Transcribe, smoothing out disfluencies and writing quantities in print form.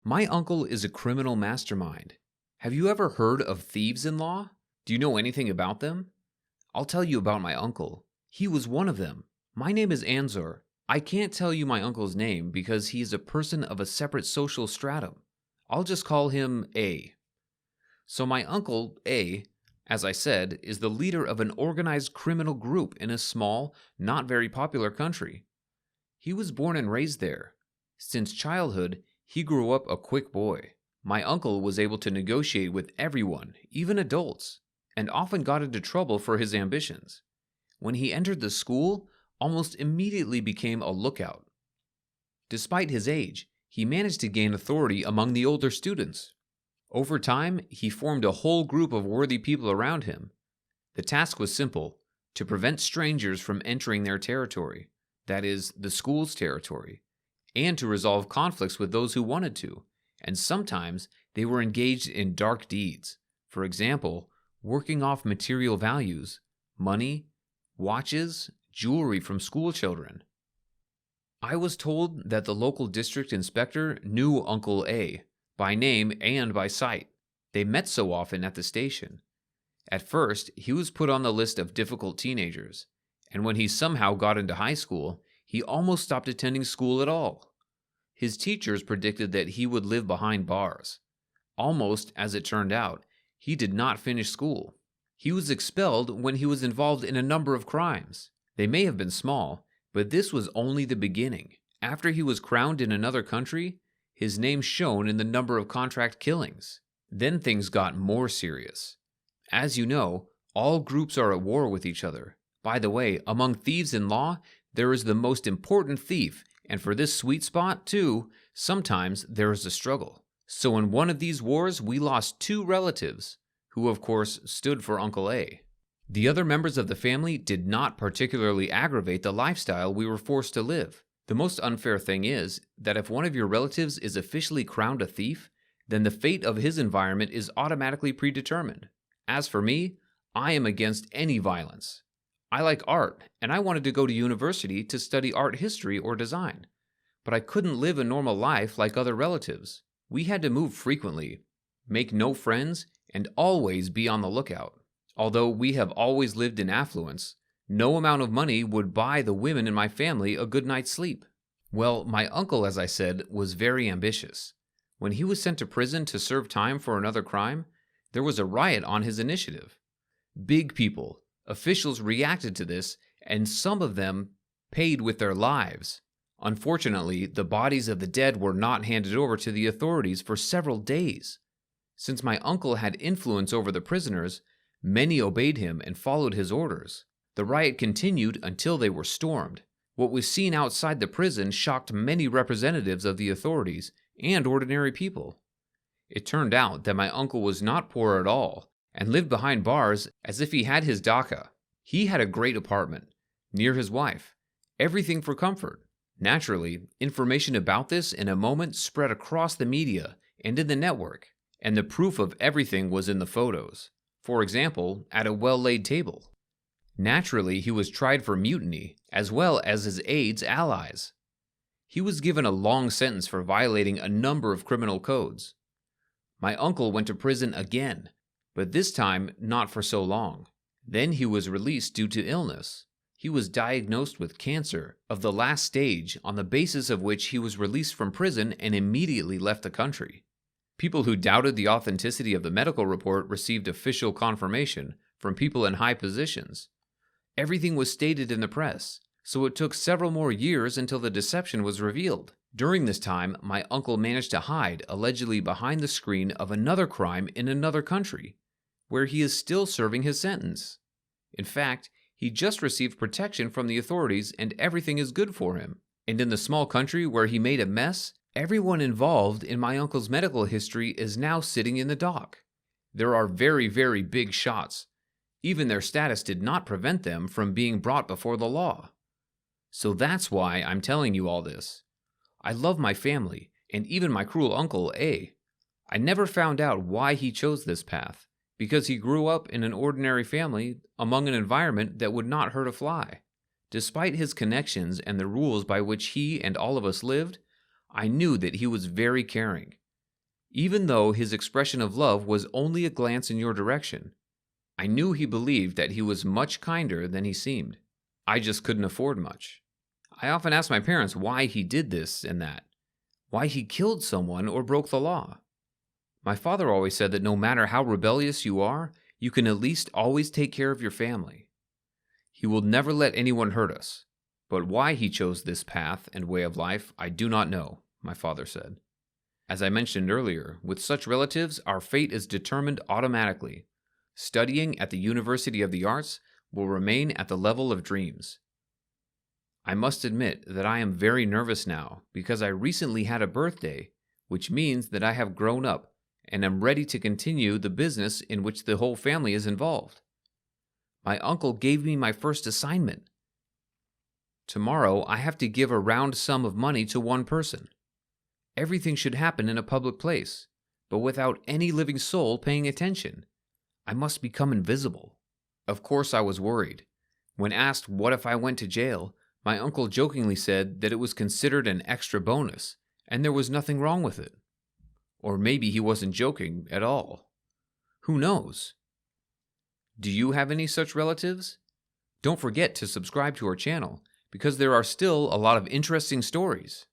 My uncle is a criminal mastermind. Have you ever heard of thieves in law? Do you know anything about them? I'll tell you about my uncle. He was one of them. My name is Anzor. I can't tell you my uncle's name because he is a person of a separate social stratum. I'll just call him A. So my uncle, A, as I said, is the leader of an organized criminal group in a small, not very popular country. He was born and raised there. Since childhood, he grew up a quick boy. My uncle was able to negotiate with everyone, even adults, and often got into trouble for his ambitions. When he entered the school, almost immediately became a lookout. Despite his age, he managed to gain authority among the older students. Over time, he formed a whole group of worthy people around him. The task was simple: to prevent strangers from entering their territory, that is, the school's territory, and to resolve conflicts with those who wanted to, and sometimes they were engaged in dark deeds. For example, working off material values, money, watches, jewelry from schoolchildren. I was told that the local district inspector knew Uncle A, by name and by sight. They met so often at the station. At first, he was put on the list of difficult teenagers, and when he somehow got into high school, he almost stopped attending school at all. His teachers predicted that he would live behind bars. Almost, as it turned out, he did not finish school. He was expelled when he was involved in a number of crimes. They may have been small, but this was only the beginning. After he was crowned in another country, his name shone in the number of contract killings. Then things got more serious. As you know, all groups are at war with each other. By the way, among thieves in law, there is the most important thief, and for this sweet spot, too, sometimes there is a struggle. So in one of these wars, we lost 2 relatives, who of course stood for Uncle A. The other members of the family did not particularly aggravate the lifestyle we were forced to live. The most unfair thing is that if one of your relatives is officially crowned a thief, then the fate of his environment is automatically predetermined. As for me, I am against any violence. I like art, and I wanted to go to university to study art history or design. But I couldn't live a normal life like other relatives. We had to move frequently, make no friends, and always be on the lookout. Although we have always lived in affluence, no amount of money would buy the women in my family a good night's sleep. Well, my uncle, as I said, was very ambitious. When he was sent to prison to serve time for another crime, there was a riot on his initiative. Big people, officials reacted to this, and some of them paid with their lives. Unfortunately, the bodies of the dead were not handed over to the authorities for several days. Since my uncle had influence over the prisoners, many obeyed him and followed his orders. The riot continued until they were stormed. What was seen outside the prison shocked many representatives of the authorities and ordinary people. It turned out that my uncle was not poor at all and lived behind bars as if he had his dacha. He had a great apartment, near his wife, everything for comfort. Naturally, information about this in a moment spread across the media and in the network, and the proof of everything was in the photos. For example, at a well-laid table. Naturally, he was tried for mutiny, as well as his aides' allies. He was given a long sentence for violating a number of criminal codes. My uncle went to prison again, but this time not for so long. Then he was released due to illness. He was diagnosed with cancer of the last stage, on the basis of which he was released from prison and immediately left the country. People who doubted the authenticity of the medical report received official confirmation from people in high positions. Everything was stated in the press, so it took several more years until the deception was revealed. During this time, my uncle managed to hide, allegedly behind the screen of another crime in another country, where he is still serving his sentence. In fact, he just received protection from the authorities and everything is good for him. And in the small country where he made a mess, everyone involved in my uncle's medical history is now sitting in the dock. There are very, very big shots. Even their status did not prevent them from being brought before the law. So that's why I'm telling you all this. I love my family, and even my cruel uncle, A. I never found out why he chose this path, because he grew up in an ordinary family among an environment that would not hurt a fly. Despite his connections and the rules by which he and all of us lived, I knew that he was very caring. even though his expression of love was only a glance in your direction. I knew he believed that he was much kinder than he seemed. I just couldn't afford much. I often asked my parents why he did this and that, why he killed someone or broke the law. My father always said that no matter how rebellious you are, you can at least always take care of your family. He will never let anyone hurt us. But why he chose this path and way of life, I do not know, my father said. As I mentioned earlier, with such relatives, our fate is determined automatically. Studying at the University of the Arts will remain at the level of dreams. I must admit that I am very nervous now because I recently had a birthday, which means that I have grown up and am ready to continue the business in which the whole family is involved. My uncle gave me my first assignment. Tomorrow, I have to give a round sum of money to one person. Everything should happen in a public place, but without any living soul paying attention. I must become invisible. Of course, I was worried. When asked what if I went to jail, my uncle jokingly said that it was considered an extra bonus, and there was nothing wrong with it. Or maybe he wasn't joking at all. Who knows? Do you have any such relatives? Don't forget to subscribe to our channel, because there are still a lot of interesting stories.